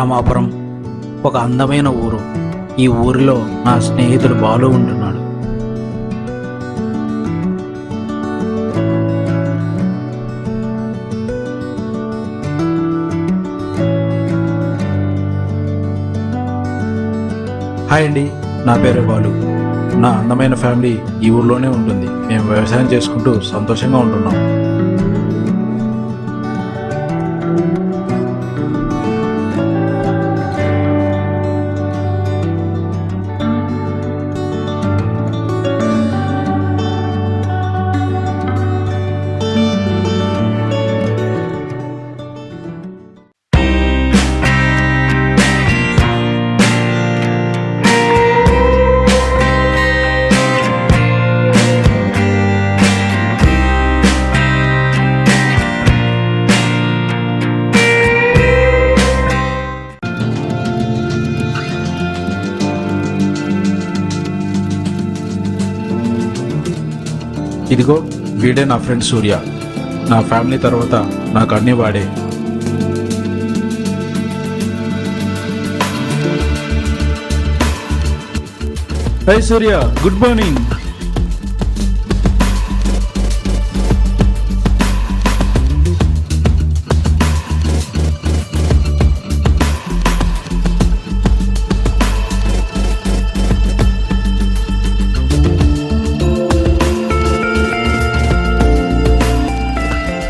రామాపురం ఒక అందమైన ఊరు. ఈ ఊరిలో నా స్నేహితుడు బాలు ఉంటున్నాడు. హాయ్ అండి, నా పేరు బాలు. నా అందమైన ఫ్యామిలీ ఈ ఊర్లోనే ఉంటుంది. మేము వ్యవసాయం చేసుకుంటూ సంతోషంగా ఉంటున్నాం. ఇదిగో వీడే నా ఫ్రెండ్ సూర్య. నా ఫ్యామిలీ తర్వాత నాకు అన్ని వాడే. Hi Surya, good morning.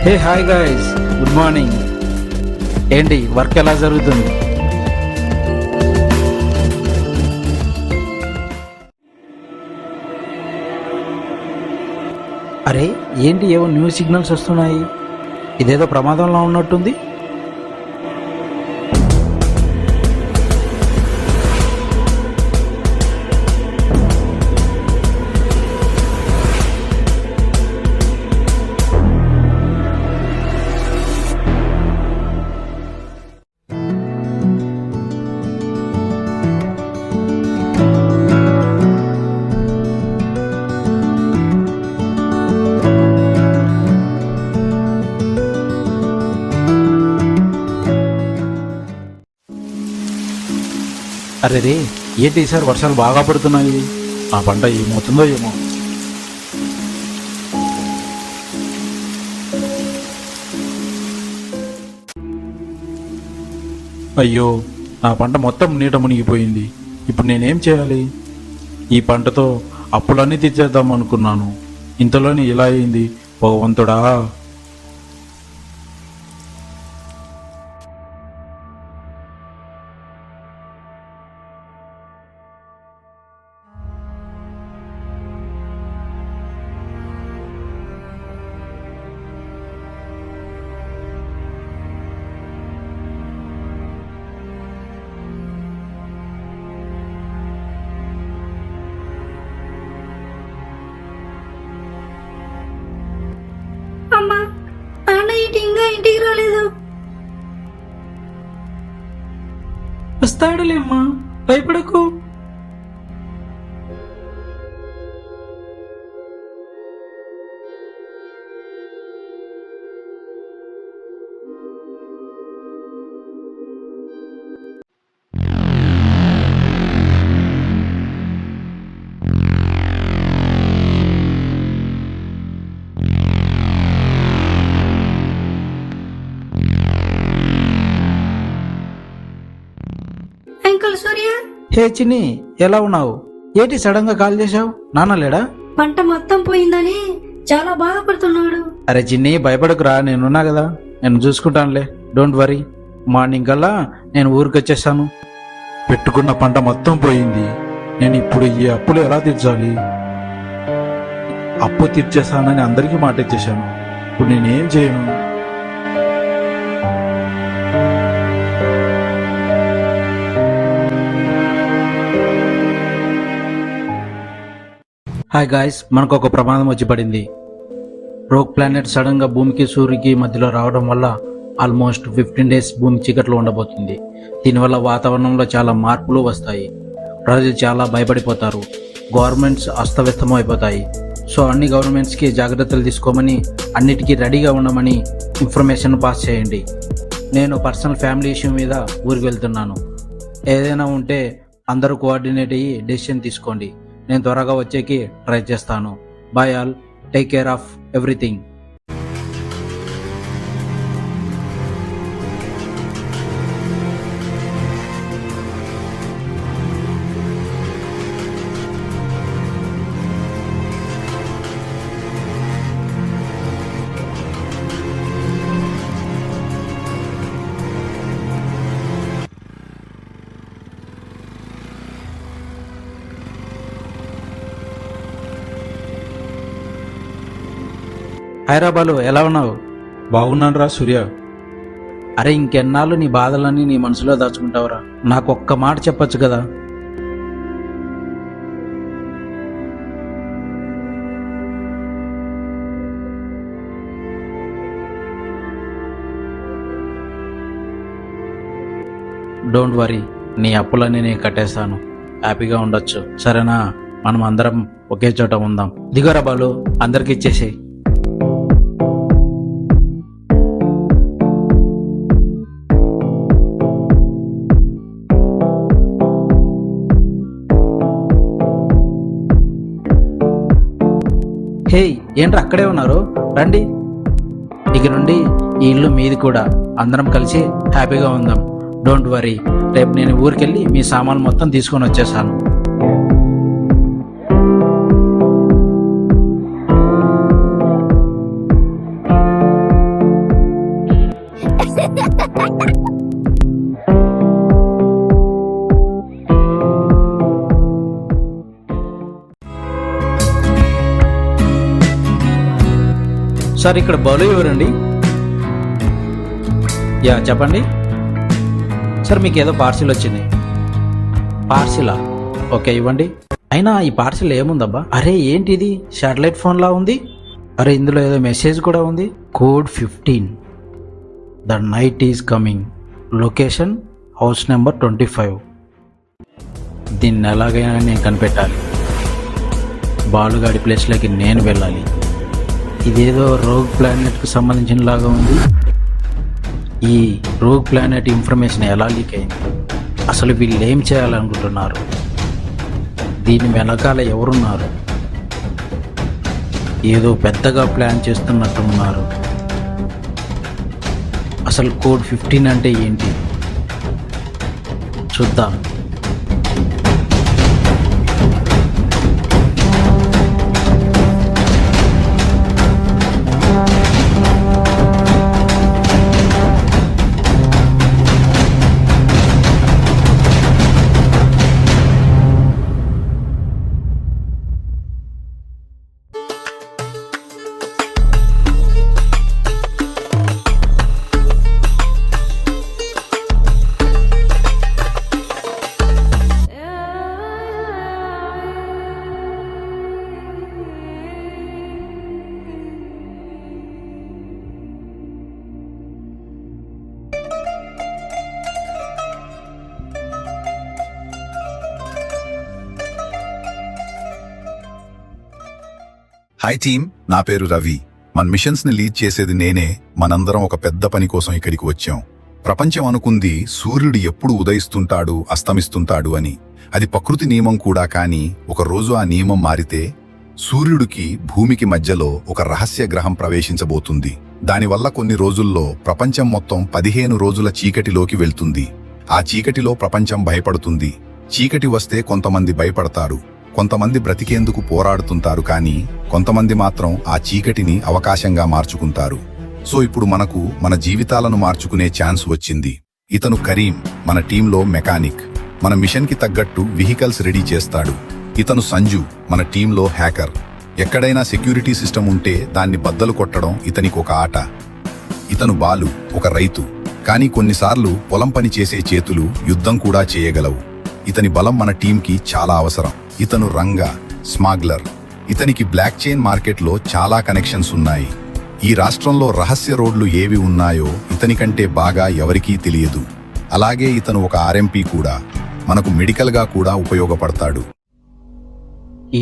Hey hi guys, good morning. ఏంటి వర్క్ ఎలా జరుగుతుంది? అరే ఏంటి, ఏవో న్యూ సిగ్నల్స్ వస్తున్నాయి. ఇదేదో ప్రమాదంలో ఉన్నట్టుంది. అరే రే, ఏంటి ఈసారి వర్షాలు బాగా పడుతున్నాయి. ఆ పంట ఏమవుతుందో ఏమో. అయ్యో, నా పంట మొత్తం నీట మునిగిపోయింది. ఇప్పుడు నేనేం చేయాలి? ఈ పంటతో అప్పులన్నీ తీర్చేద్దాం అనుకున్నాను. ఇంతలోనే ఇలా అయింది. భగవంతుడా. అమ్మా, నాన్న ఇంకా ఇంటికి రాలేదు. వస్తాడులేమ్మా, భయపడకు. అంకుల్ సూర్య, హే చిన్ని, ఎలా ఉన్నావు? ఏంటి సడన్ గా కాల్ చేశావు? నాన్న లేడా? పంట మొత్తం పోయిందని చాలా బాధపడుతున్నాడు. అరే చిన్ని, భయపడకురా, నేనున్నా కదా. నేను చూసుకుంటానులే, డోంట్ వరీ. మార్నింగ్ కల్లా నేను ఊరికి వచ్చేసాను. పెట్టుకున్న పంట మొత్తం పోయింది. నేను ఇప్పుడు ఈ అప్పులు ఎలా తీర్చాలి? అప్పు తీర్చేస్తానని అందరికీ మాట ఇచ్చేసాను. ఇప్పుడు నేనేం చేయను? హాయ్ గాయ్స్, మనకు ఒక ప్రమాదం వచ్చి పడింది. రోగ్ ప్లానెట్ సడన్ గా భూమికి సూర్యుకి మధ్యలో రావడం వల్ల ఆల్మోస్ట్ 15 days భూమి చీకట్లో ఉండబోతుంది. దీనివల్ల వాతావరణంలో చాలా మార్పులు వస్తాయి. ప్రజలు చాలా భయపడిపోతారు. గవర్నమెంట్స్ అస్తవ్యస్తం అయిపోతాయి. సో అన్ని గవర్నమెంట్స్కి జాగ్రత్తలు తీసుకోమని, అన్నిటికీ రెడీగా ఉండమని ఇన్ఫర్మేషన్ పాస్ చేయండి. నేను పర్సనల్ ఫ్యామిలీ ఇష్యూ మీద ఊరికి వెళ్తున్నాను. ఏదైనా ఉంటే అందరూ కోఆర్డినేట్ అయ్యి డెసిషన్ తీసుకోండి. నేను త్వరగా వచ్చేకి ట్రై చేస్తాను. Bye all, take care of everything. Hyderabad ఎలా ఉన్నావు? బాగున్నాను రా సూర్య. అరే ఇంకెన్నాళ్ళు నీ బాధలన్నీ నీ మనసులో దాచుకుంటావురా? నాకు ఒక్క మాట చెప్పొచ్చు కదా. డోంట్ వరీ, నీ అప్పులన్నీ నేను కట్టేస్తాను. హ్యాపీగా ఉండొచ్చు, సరేనా? మనం అందరం ఒకే చోట ఉందాం. దిగోరా బాలు, అందరికి ఇచ్చేసేయ్. హే, ఏంట్రా అక్కడే ఉన్నారు? రండి. ఇక నుండి ఈ ఇల్లు మీది కూడా. అందరం కలిసి హ్యాపీగా ఉందాం. డోంట్ వరీ, రేపు నేను ఊరికెళ్ళి మీ సామాన్లు మొత్తం తీసుకొని వచ్చేసాను. సార్, ఇక్కడ బాలు ఎవరండి? యా చెప్పండి సార్. మీకు ఏదో పార్సిల్ వచ్చింది. పార్సిలా? ఓకే, ఇవ్వండి. అయినా ఈ పార్సిల్ ఏముందబ్బా? అరే ఏంటిది, శాటిలైట్ ఫోన్ లా ఉంది. అరే ఇందులో ఏదో మెసేజ్ కూడా ఉంది. Code 15, the night is coming, location house number 25. దీన్ని ఎలాగైనా నేను కనిపెట్టాలి. బాలుగాడి ప్లేస్లోకి నేను వెళ్ళాలి. ఇదేదో రోగ్ ప్లానెట్కు సంబంధించినలాగా ఉంది. ఈ రోగ్ ప్లానెట్ ఇన్ఫర్మేషన్ ఎలా లీక్ అయింది? అసలు వీళ్ళు ఏం చేయాలనుకుంటున్నారు? దీని వెనకాల ఎవరున్నారు? ఏదో పెద్దగా ప్లాన్ చేస్తున్నట్టున్నారు. అసలు కోడ్ 15 అంటే ఏంటి? చూద్దాం. హాయ్ టీమ్, నా పేరు రవి. మన మిషన్స్ ని లీడ్ చేసేది నేనే. మనందరం ఒక పెద్ద పని కోసం ఇక్కడికి వచ్చాం. ప్రపంచం అనుకుంది సూర్యుడు ఎప్పుడు ఉదయిస్తుంటాడు, అస్తమిస్తుంటాడు అని. అది ప్రకృతి నియమం కూడా. కానీ ఒక రోజు ఆ నియమం మారితే సూర్యుడికి భూమికి మధ్యలో ఒక రహస్య గ్రహం ప్రవేశించబోతుంది. దానివల్ల కొన్ని రోజుల్లో ప్రపంచం మొత్తం 15 రోజుల చీకటిలోకి వెళ్తుంది. ఆ చీకటిలో ప్రపంచం భయపడుతుంది. చీకటి వస్తే కొంతమంది భయపడతారు, కొంతమంది బ్రతికేందుకు పోరాడుతుంటారు. కానీ కొంతమంది మాత్రం ఆ చీకటిని అవకాశంగా మార్చుకుంటారు. సో ఇప్పుడు మనకు మన జీవితాలను మార్చుకునే ఛాన్స్ వచ్చింది. ఇతను కరీం, మన టీంలో మెకానిక్. మన మిషన్ కి తగ్గట్టు వెహికల్స్ రెడీ చేస్తాడు. ఇతను సంజు, మన టీంలో హ్యాకర్. ఎక్కడైనా సెక్యూరిటీ సిస్టమ్ ఉంటే దాన్ని బద్దలు కొట్టడం ఇతనికి ఒక ఆట. ఇతను బాలు, ఒక రైతు. కానీ కొన్నిసార్లు పొలం పని చేసే చేతులు యుద్ధం కూడా చేయగలవు. ఇతని బలం మన టీంకి చాలా అవసరం. ఇతను రంగా, స్మాగ్లర్. ఇతనికి బ్లాక్ చైన్ మార్కెట్లో చాలా కనెక్షన్స్ ఉన్నాయి. ఈ రాష్ట్రంలో రహస్య రోడ్లు ఏవి ఉన్నాయో ఇతనికంటే బాగా ఎవరికీ తెలియదు. అలాగే ఇతను ఒక ఆర్ఎంపీ కూడా. మనకు మెడికల్గా కూడా ఉపయోగపడతాడు.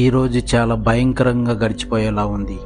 ఈ రోజు చాలా భయంకరంగా గడిచిపోయేలా ఉంది.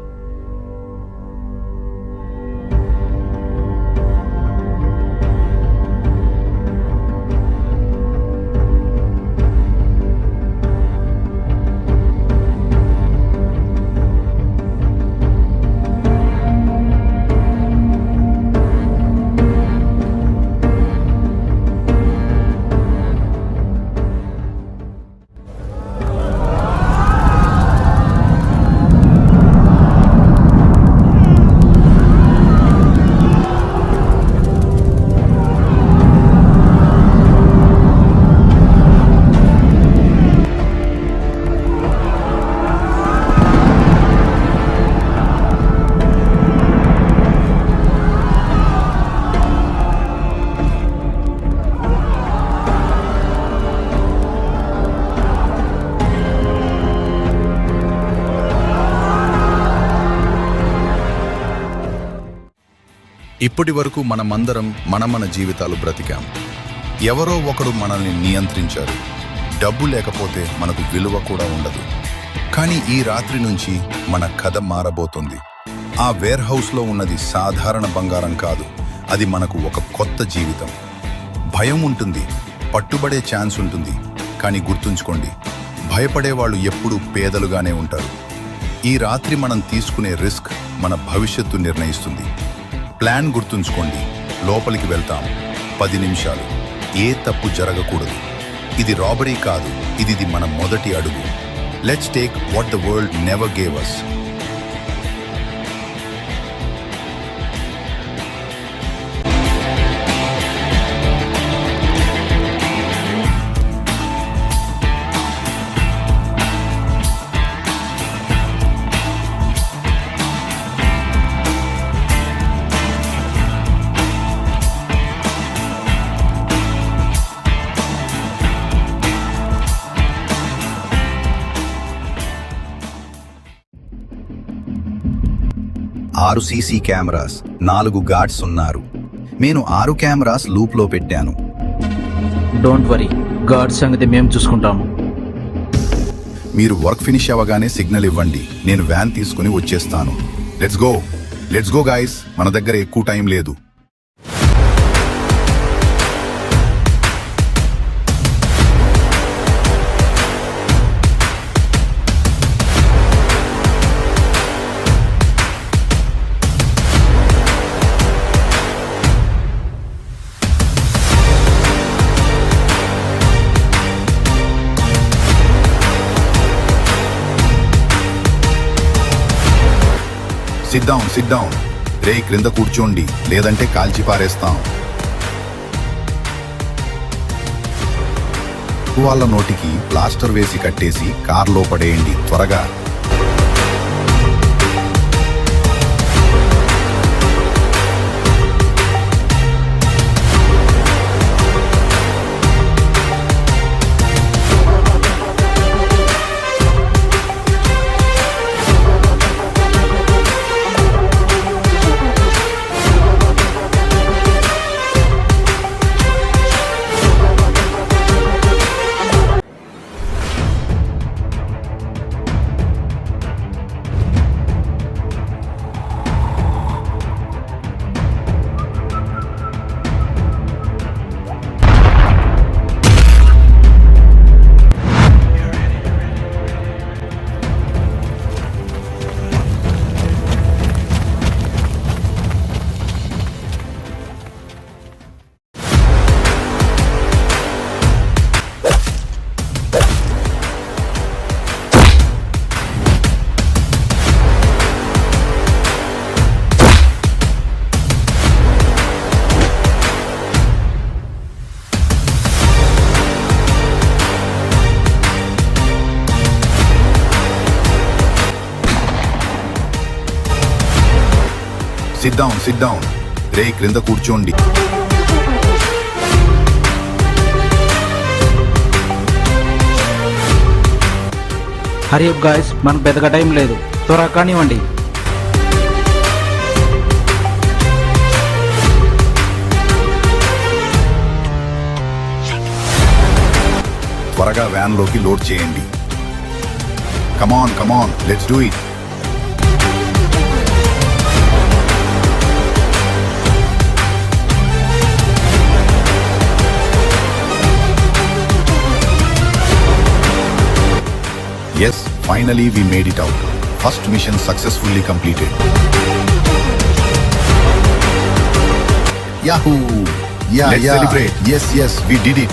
ఇప్పటి వరకు మనమందరం మన జీవితాలు బ్రతికాం. ఎవరో ఒకడు మనల్ని నియంత్రించారు. డబ్బు లేకపోతే మనకు విలువ కూడా ఉండదు. కానీ ఈ రాత్రి నుంచి మన కథ మారబోతుంది. ఆ వేర్ హౌస్లో ఉన్నది సాధారణ బంగారం కాదు, అది మనకు ఒక కొత్త జీవితం. భయం ఉంటుంది, పట్టుబడే ఛాన్స్ ఉంటుంది. కానీ గుర్తుంచుకోండి, భయపడేవాళ్ళు ఎప్పుడూ పేదలుగానే ఉంటారు. ఈ రాత్రి మనం తీసుకునే రిస్క్ మన భవిష్యత్తు నిర్ణయిస్తుంది. ప్లాన్ గుర్తుంచుకోండి. లోపలికి వెళ్తాం. 10 నిమిషాలు, ఏ తప్పు జరగకూడదు. ఇది రాబరీ కాదు, ఇది మన మొదటి అడుగు. Let's take what the world never gave us. ఆరు సీసీ కెమెరాస్, 4 గార్డ్స్ ఉన్నారు. నేను 6 కెమెరాస్ లూప్లో పెట్టాను. డోంట్ వరీ, గార్డ్ సంగతి మేము చూసుకుంటాము. మీరు వర్క్ ఫినిష్ అవ్వగానే సిగ్నల్ ఇవ్వండి, నేను వ్యాన్ తీసుకుని వచ్చేస్తాను. లెట్స్ గో గాయ్స్, మన దగ్గర ఎక్కువ టైం లేదు. SIT down. రే, క్రింద కూర్చోండి, లేదంటే కాల్చి పారేస్తాం. వాళ్ళ నోటికి ప్లాస్టర్ వేసి కట్టేసి కార్లో పడేయండి త్వరగా. SIT down. రే, క్రింద కూర్చోండి. హరి అప్ గాయ్స్, మనకు పెద్దగా టైం లేదు, త్వరగా కానివ్వండి. త్వరగా వ్యాన్లోకి లోడ్ చేయండి. Come on, let's do it. Yes, finally we made it out. First mission successfully completed. Yahoo! Let's celebrate. Yes, we did it.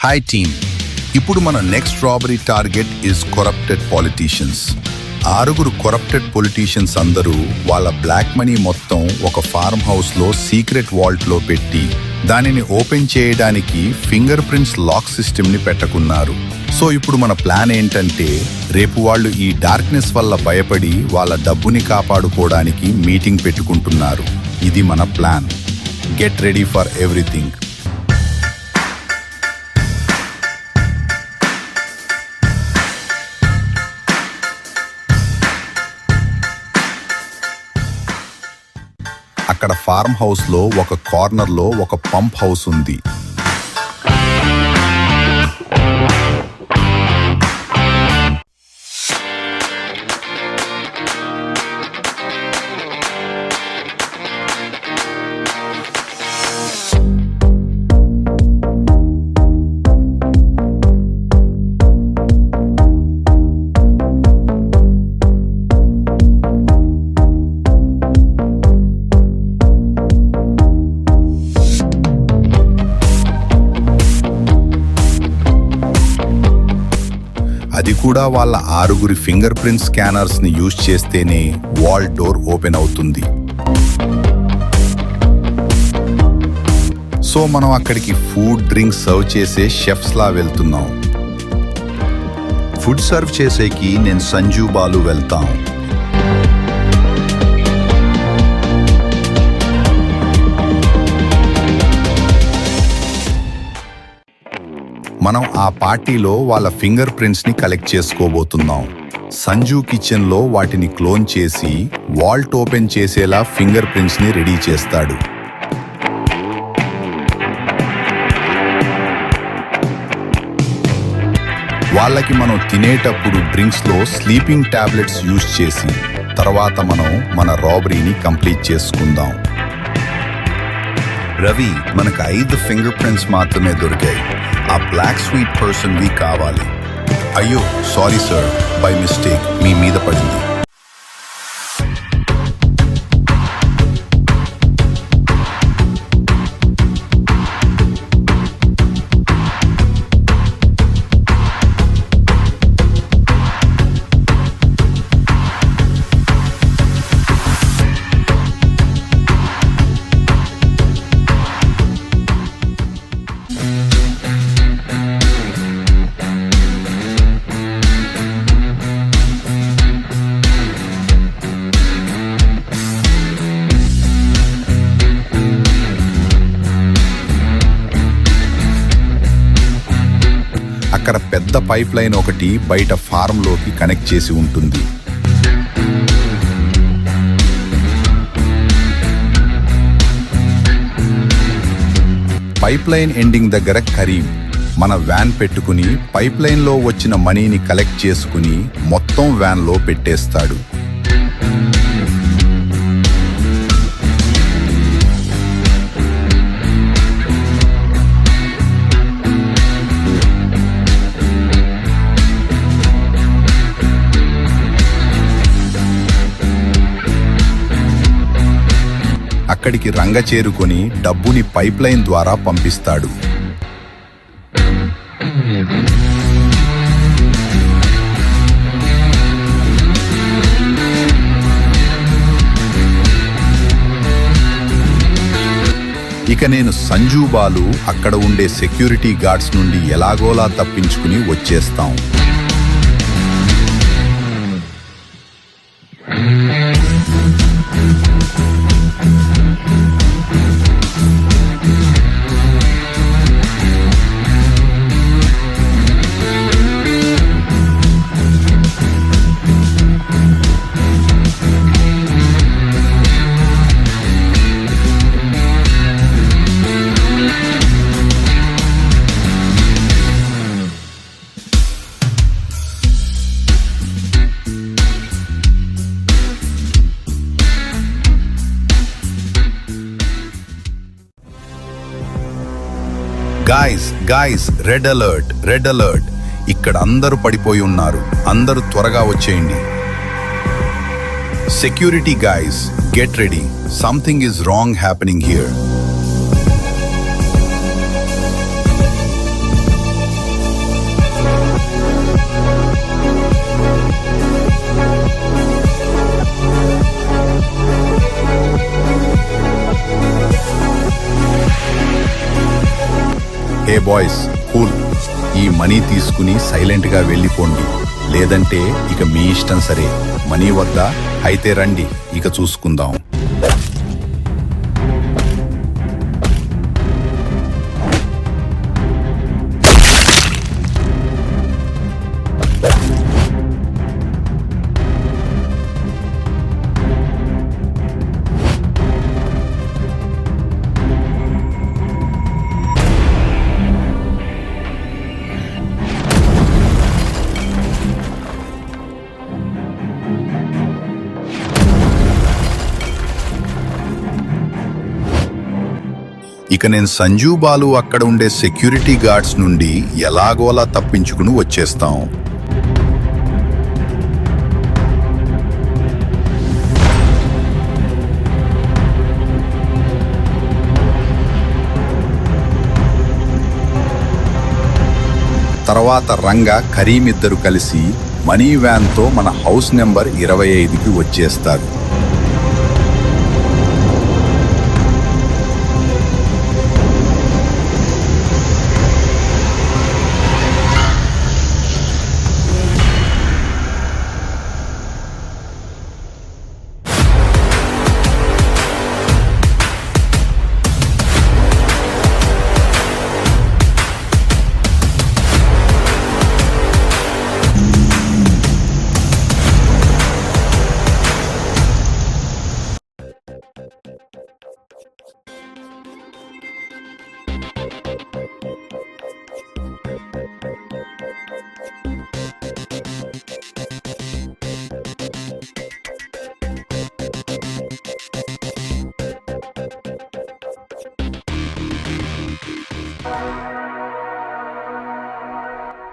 Hi team. ఇప్పుడు మన next robbery target is corrupted politicians. 6 corrupted politicians అందరూ వాళ్ళ black money మొత్తం ఒక farm house లో secret Walt లో పెట్టి దానిని ఓపెన్ చేయడానికి ఫింగర్ ప్రింట్స్ లాక్ సిస్టమ్ ని పెట్టుకున్నారు. సో ఇప్పుడు మన ప్లాన్ ఏంటంటే, రేపు వాళ్ళు ఈ డార్క్నెస్ వల్ల భయపడి వాళ్ళ డబ్బుని కాపాడుకోవడానికి మీటింగ్ పెట్టుకుంటున్నారు. ఇది మన plan. Get ready for everything. అక్కడ ఫార్మ్ హౌస్ లో ఒక కార్నర్ లో ఒక పంప్ హౌస్ ఉంది. అది కూడా వాళ్ళ 6 ఫింగర్ ప్రింట్ స్కానర్స్ ని యూజ్ చేస్తేనే వాల్ డోర్ ఓపెన్ అవుతుంది. సో మనం అక్కడికి ఫుడ్ డ్రింక్స్ సర్వ్ చేసే షెఫ్స్ లా వెళ్తున్నాం. ఫుడ్ సర్వ్ చేసేకి నేను సంజు బాలు వెళ్తాం. మనం ఆ పార్టీలో వాళ్ళ ఫింగర్ ప్రింట్స్ ని కలెక్ట్ చేసుకోబోతున్నాం. సంజు కిచెన్ లో వాటిని క్లోన్ చేసి వాల్ట్ ఓపెన్ చేసేలా ఫింగర్ ప్రింట్స్ ని రెడీ చేస్తాడు. వాళ్ళకి మనం తినేటప్పుడు డ్రింక్స్ లో స్లీపింగ్ టాబ్లెట్స్ యూజ్ చేసి తర్వాత మనం మన రాబరీని కంప్లీట్ చేసుకుందాం. రవి, మనకు 5 ఫింగర్ ప్రింట్స్ మాత్రమే దొరికాయి. ఆ బ్లాక్ స్వీట్ పర్సన్ వి కావాలి. అయ్యో సారీ సార్, బై మిస్టేక్ మీ మీద పడింది. అక్కడ పెద్ద పైప్ లైన్ ఒకటి బయట ఫార్మ్ లోకి కనెక్ట్ చేసి ఉంటుంది. పైప్ లైన్ ఎండింగ్ దగ్గర కరీం మన వ్యాన్ పెట్టుకుని పైప్ లైన్ లో వచ్చిన మనీని కలెక్ట్ చేసుకుని మొత్తం వ్యాన్ లో పెట్టేస్తాడు. అక్కడికి రంగ చేరుకొని డబ్బుని పైప్ లైన్ ద్వారా పంపిస్తాడు. ఇక నేను సంజు బాలు అక్కడ ఉండే సెక్యూరిటీ గార్డ్స్ నుండి ఎలాగోలా తప్పించుకుని వచ్చేస్తాం. Guys red alert. ఇక్కడ అందరూ పడిపోయి ఉన్నారు. అందరూ త్వరగా వచ్చేయండి. Security guys, get ready. Something is wrong happening here. Hey boys, cool. ఈ మనీ తీసుకుని సైలెంట్ గా వెళ్ళిపోండి, లేదంటే ఇక మీ ఇష్టం. సరే, మనీ వద్దా? అయితే రండి, ఇక చూసుకుందాం. ఇక నేను సంజు బాలు అక్కడ ఉండే సెక్యూరిటీ గార్డ్స్ నుండి ఎలాగోలా తప్పించుకుని వచ్చేస్తాం. తర్వాత రంగా కరీం ఇద్దరు కలిసి మనీ వ్యాన్తో మన హౌస్ నెంబర్ 25కి వచ్చేస్తారు.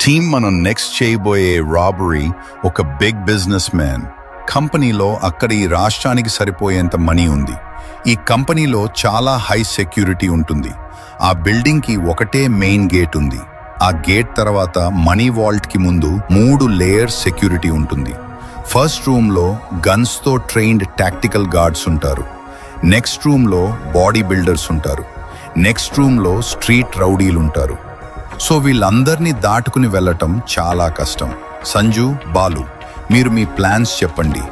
టీమ్ మనం నెక్స్ట్ చేయబోయే రాబరీ ఒక బిగ్ బిజినెస్ మ్యాన్ కంపెనీలో. అక్కడ ఈ రాష్ట్రానికి సరిపోయేంత మనీ ఉంది. ఈ కంపెనీలో చాలా హై సెక్యూరిటీ ఉంటుంది. ఆ బిల్డింగ్కి ఒకటే మెయిన్ గేట్ ఉంది. ఆ గేట్ తర్వాత మనీ వాల్ట్కి ముందు 3 లేయర్స్ సెక్యూరిటీ ఉంటుంది. ఫస్ట్ రూమ్లో గన్స్తో ట్రైన్డ్ టాక్టికల్ గార్డ్స్ ఉంటారు. నెక్స్ట్ రూమ్లో బాడీ బిల్డర్స్ ఉంటారు. నెక్స్ట్ రూమ్లో స్ట్రీట్ రౌడీలు ఉంటారు. సో వీళ్ళందరినీ దాటుకుని వెళ్ళటం చాలా కష్టం. సంజు, బాలు, మీరు మీ ప్లాన్స్ చెప్పండి.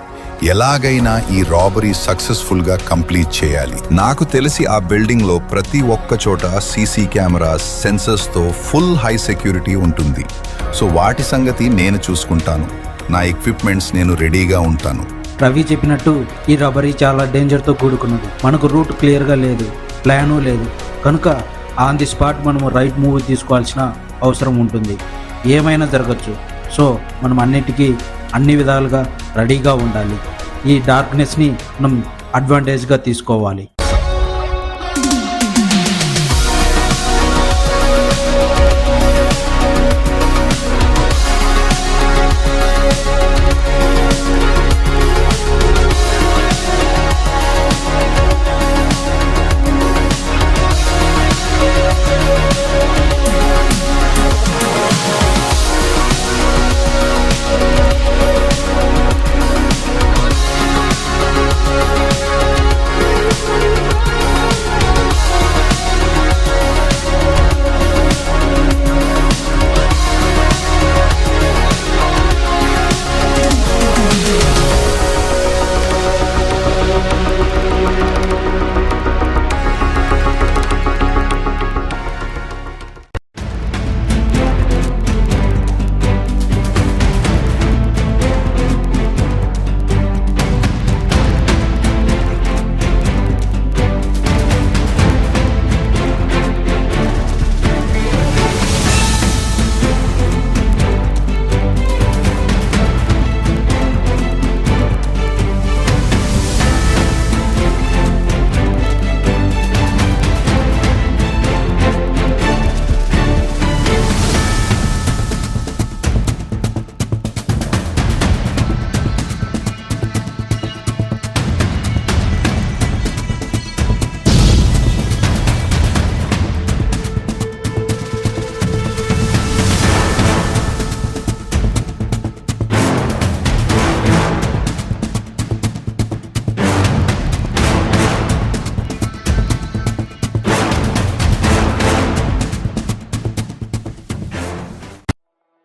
ఎలాగైనా ఈ రాబరీ సక్సెస్ఫుల్గా కంప్లీట్ చేయాలి. నాకు తెలిసి ఆ బిల్డింగ్లో ప్రతి ఒక్క చోట సీసీ కెమెరాస్, సెన్సర్స్తో ఫుల్ హై సెక్యూరిటీ ఉంటుంది. సో వాటి సంగతి నేను చూసుకుంటాను. నా ఎక్విప్మెంట్స్ నేను రెడీగా ఉంటాను. రవి చెప్పినట్టు ఈ రాబరీ చాలా డేంజర్తో కూడుకున్నది. మనకు రూట్ క్లియర్గా లేదు, ప్లాను లేదు. కనుక ఆన్ ది స్పాట్ మనము రైట్ మూవ్ తీసుకోవాల్సిన అవసరం ఉంటుంది. ఏమైనా జరగచ్చు. సో మనం అన్ని విధాలుగా రెడీగా ఉండాలి. ఈ డార్క్నెస్ని మనం అడ్వాంటేజ్గా తీసుకోవాలి.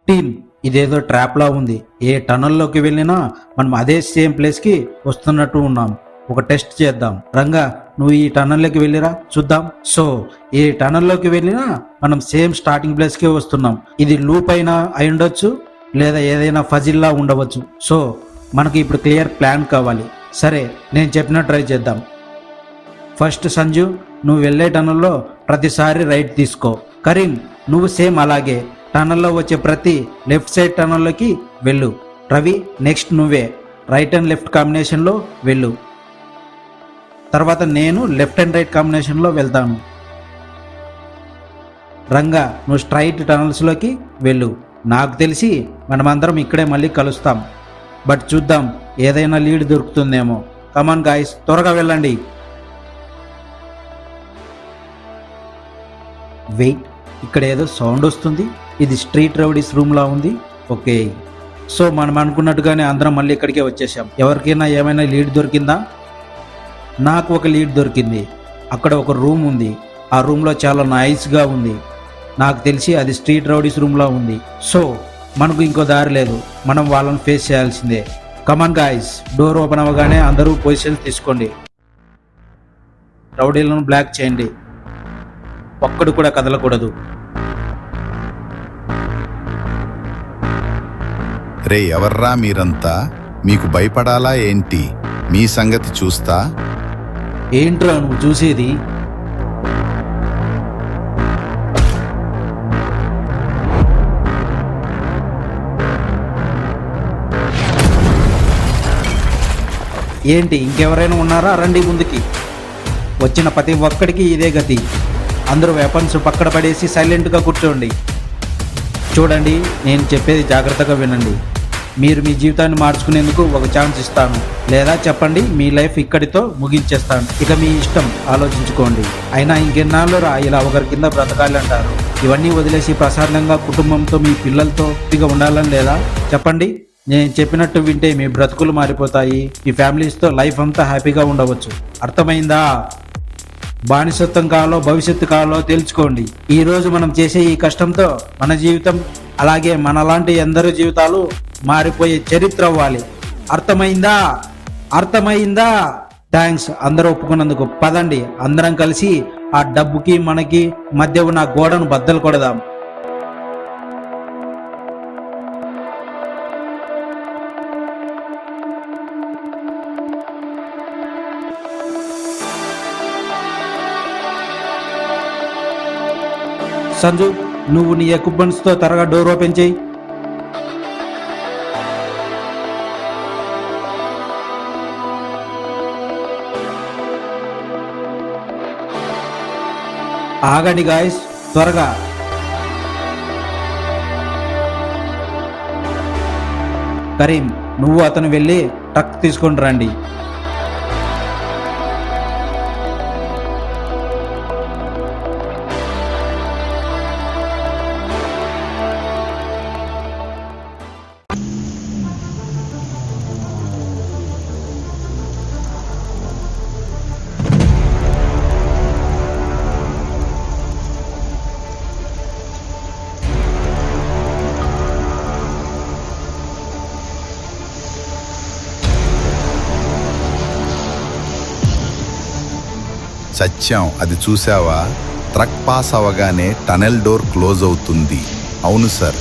టీమ్, ఇదేదో ట్రాప్లా ఉంది. ఏ టనల్లోకి వెళ్ళినా మనం అదే సేమ్ ప్లేస్కి వస్తున్నట్టు ఉన్నాం. ఒక టెస్ట్ చేద్దాం. రంగా, నువ్వు ఈ టనల్లోకి వెళ్ళిరా చూద్దాం. సో ఈ టనల్లోకి వెళ్ళినా మనం సేమ్ స్టార్టింగ్ ప్లేస్కే వస్తున్నాం. ఇది లూప్ అయినా అయి ఉండొచ్చు, లేదా ఏదైనా ఫజిల్లా ఉండవచ్చు. సో మనకి ఇప్పుడు క్లియర్ ప్లాన్ కావాలి. సరే, నేను చెప్పినట్టు ట్రై చేద్దాం. ఫస్ట్ సంజు, నువ్వు వెళ్ళే టనల్లో ప్రతిసారి రైట్ తీసుకో. కరీం, నువ్వు సేమ్ అలాగే టనల్లో వచ్చే ప్రతి లెఫ్ట్ సైడ్ టనల్లోకి వెళ్ళు. రవి, నెక్స్ట్ నువ్వే రైట్ అండ్ లెఫ్ట్ కాంబినేషన్లో వెళ్ళు. తర్వాత నేను లెఫ్ట్ అండ్ రైట్ కాంబినేషన్లో వెళ్తాను. రంగా నువ్వు స్ట్రైట్ టనల్స్లోకి వెళ్ళు. నాకు తెలిసి మనమందరం ఇక్కడే మళ్ళీ కలుస్తాం. బట్ చూద్దాం, ఏదైనా లీడ్ దొరుకుతుందేమో. కమాన్ గాయ్స్, త్వరగా వెళ్ళండి. వెయిట్, ఇక్కడ ఏదో సౌండ్ వస్తుంది. ఇది స్ట్రీట్ రౌడీస్ రూమ్లా ఉంది. ఓకే, సో మనం అనుకున్నట్టుగానే అందరం మళ్ళీ ఇక్కడికే వచ్చేసాం. ఎవరికైనా ఏమైనా లీడ్ దొరికిందా? నాకు ఒక లీడ్ దొరికింది. అక్కడ ఒక రూమ్ ఉంది. ఆ రూమ్లో చాలా నైస్గా ఉంది. నాకు తెలిసి అది స్ట్రీట్ రౌడీస్ రూమ్లో ఉంది. సో మనకు ఇంకో దారి లేదు, మనం వాళ్ళని ఫేస్ చేయాల్సిందే. కమాన్ గాయ్స్, డోర్ ఓపెన్ అవ్వగానే అందరూ పొజిషన్స్ తీసుకోండి. రౌడీలను బ్లాక్ చేయండి. ఒక్కడు కూడా కదలకూడదు. రే ఎవర్రా మీరంతా? మీకు భయపడాలా ఏంటి? మీ సంగతి చూస్తా. ఏంట్రా నువ్వు చూసేది? ఏంటి, ఇంకెవరైనా ఉన్నారా? రండి ముందుకి. వచ్చిన ప్రతి ఒక్కడికి ఇదే గతి. అందరూ వెపన్స్ పక్కన పడేసి సైలెంట్గా కూర్చోండి. చూడండి, నేను చెప్పేది జాగ్రత్తగా వినండి. మీరు మీ జీవితాన్ని మార్చుకునేందుకు ఒక ఛాన్స్ ఇస్తాను, లేదా చెప్పండి మీ లైఫ్ ఇక్కడితో ముగించేస్తాను. ఇక మీ ఇష్టం, ఆలోచించుకోండి. అయినా ఇంకెన్నాళ్ళు రా ఇలా ఒకరి కింద బ్రతకాలి అంటారు. ఇవన్నీ వదిలేసి ప్రశాంతంగా కుటుంబంతో మీ పిల్లలతో హ్యాపీగా ఉండాలని లేదా? చెప్పండి. నేను చెప్పినట్టు వింటే మీ బ్రతుకులు మారిపోతాయి. మీ ఫ్యామిలీస్తో లైఫ్ అంతా హ్యాపీగా ఉండవచ్చు. అర్థమైందా? బానిసత్వం కావాలో భవిష్యత్తు కావాలో తెలుసుకోండి. ఈ రోజు మనం చేసే ఈ కష్టంతో మన జీవితం, అలాగే మనలాంటి ఎందరో జీవితాలు మారిపోయే చరిత్ర అవ్వాలి. అర్థమైందా? అర్థమైందా? థ్యాంక్స్ అందరూ ఒప్పుకున్నందుకు. పదండి, అందరం కలిసి ఆ డబ్బుకి మనకి మధ్య ఉన్న గోడను బద్దలు కొడదాం. సంజు, నువ్వు నీ ఎక్విప్మెంట్స్తో త్వరగా డోర్ ఓపెన్ చేయి. ఆగండి గాయస్, త్వరగా. కరీం, నువ్వు అతను వెళ్ళి ట్రక్ తీసుకొని రండి. సత్యం, అది చూసావా? ట్రక్ పాస్ అవగానే టనెల్ డోర్ క్లోజ్ అవుతుంది. అవును సార్.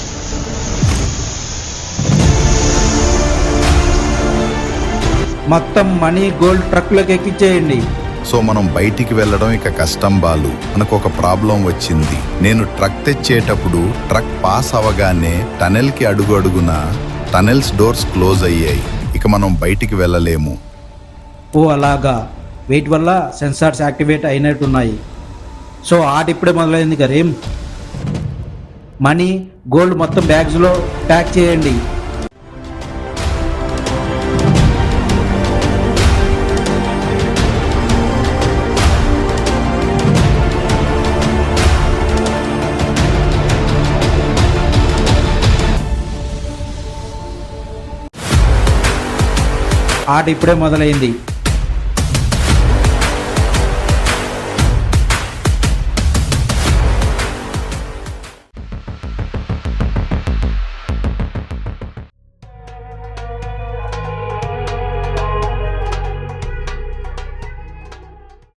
మొత్తం మనీ గోల్డ్ ట్రక్లోకి ఎక్కించేయండి. సో మనం బయటికి వెళ్ళడం ఇక కష్టం బాలు. మనకు ఒక ప్రాబ్లం వచ్చింది. నేను ట్రక్ తెచ్చేటప్పుడు ట్రక్ పాస్ అవగానే టనెల్కి అడుగు అడుగున టనెల్స్ డోర్స్ క్లోజ్ అయ్యాయి. ఇక మనం బయటికి వెళ్ళలేము. ఓ అలాగా. వెయిట్ వల్ల సెన్సార్స్ యాక్టివేట్ అయినట్టున్నాయి. సో ఆట ఇప్పుడే మొదలైంది కరీం. మనీ గోల్డ్ మొత్తం బ్యాగ్స్లో ప్యాక్ చేయండి. ఆట ఇప్పుడే మొదలైంది.